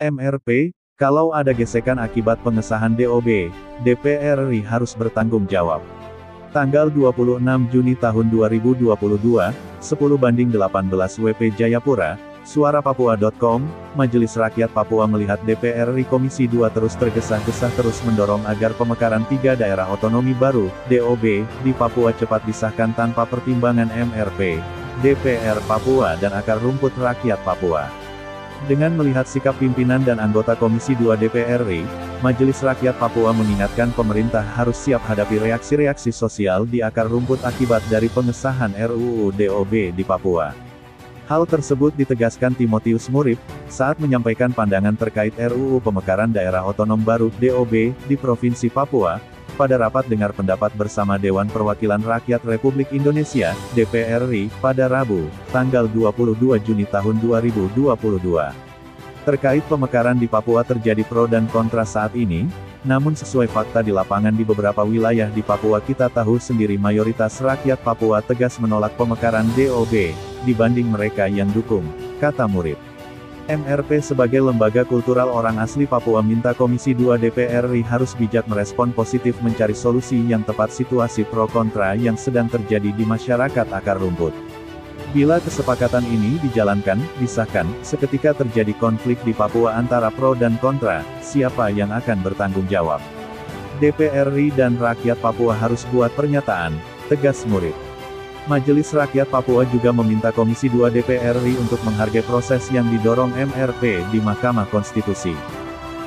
MRP, kalau ada gesekan akibat pengesahan DOB, DPR RI harus bertanggung jawab. Tanggal 26 Juni tahun 2022, 10:18 WP Jayapura, Suarapapua.com, Majelis Rakyat Papua melihat DPR RI Komisi 2 terus tergesa-gesa terus mendorong agar pemekaran 3 daerah otonomi baru, DOB, di Papua cepat disahkan tanpa pertimbangan MRP, DPR Papua dan akar rumput rakyat Papua. Dengan melihat sikap pimpinan dan anggota Komisi 2 DPR RI, Majelis Rakyat Papua mengingatkan pemerintah harus siap hadapi reaksi-reaksi sosial di akar rumput akibat dari pengesahan RUU DOB di Papua. Hal tersebut ditegaskan Timotius Murib, saat menyampaikan pandangan terkait RUU Pemekaran Daerah Otonom Baru (DOB) di Provinsi Papua, pada rapat dengar pendapat bersama Dewan Perwakilan Rakyat Republik Indonesia, DPR RI, pada Rabu, tanggal 22 Juni tahun 2022. Terkait pemekaran di Papua terjadi pro dan kontra saat ini, namun sesuai fakta di lapangan di beberapa wilayah di Papua kita tahu sendiri mayoritas rakyat Papua tegas menolak pemekaran DOB, dibanding mereka yang dukung, kata Murib. MRP sebagai lembaga kultural orang asli Papua minta Komisi 2 DPR RI harus bijak merespon positif mencari solusi yang tepat situasi pro kontra yang sedang terjadi di masyarakat akar rumput. Bila kesepakatan ini dijalankan, disahkan, seketika terjadi konflik di Papua antara pro dan kontra, siapa yang akan bertanggung jawab? DPR RI dan rakyat Papua harus buat pernyataan, tegas Murib. Majelis Rakyat Papua juga meminta Komisi 2 DPR RI untuk menghargai proses yang didorong MRP di Mahkamah Konstitusi.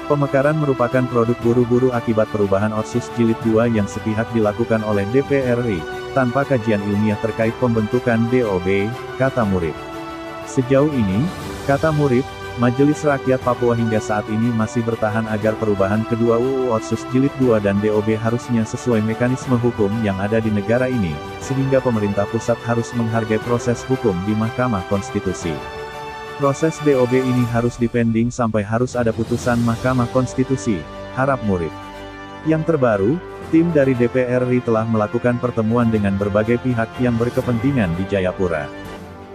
Pemekaran merupakan produk buru-buru akibat perubahan Otsus Jilid 2 yang sepihak dilakukan oleh DPR RI, tanpa kajian ilmiah terkait pembentukan DOB, kata Murib. Sejauh ini, kata Murib, Majelis Rakyat Papua hingga saat ini masih bertahan agar perubahan kedua UU Otsus Jilid 2 dan DOB harusnya sesuai mekanisme hukum yang ada di negara ini, sehingga pemerintah pusat harus menghargai proses hukum di Mahkamah Konstitusi. Proses DOB ini harus dipending sampai harus ada putusan Mahkamah Konstitusi, harap Murib. Yang terbaru, tim dari DPR RI telah melakukan pertemuan dengan berbagai pihak yang berkepentingan di Jayapura.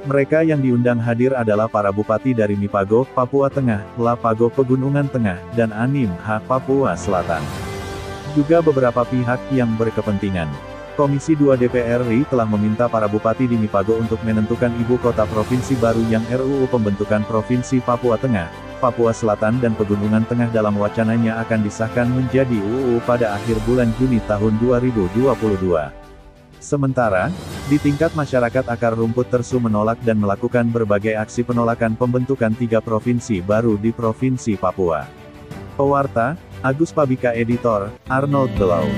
Mereka yang diundang hadir adalah para bupati dari Mipago, Papua Tengah, Lapago Pegunungan Tengah, dan Anim H, Papua Selatan. Juga beberapa pihak yang berkepentingan. Komisi 2 DPR RI telah meminta para bupati di Mipago untuk menentukan ibu kota provinsi baru yang RUU Pembentukan Provinsi Papua Tengah, Papua Selatan dan Pegunungan Tengah dalam wacananya akan disahkan menjadi UU pada akhir bulan Juni tahun 2022. Sementara, di tingkat masyarakat akar rumput tersu menolak dan melakukan berbagai aksi penolakan pembentukan 3 provinsi baru di Provinsi Papua. Pewarta, Agus Pabika Editor, Arnold Belau.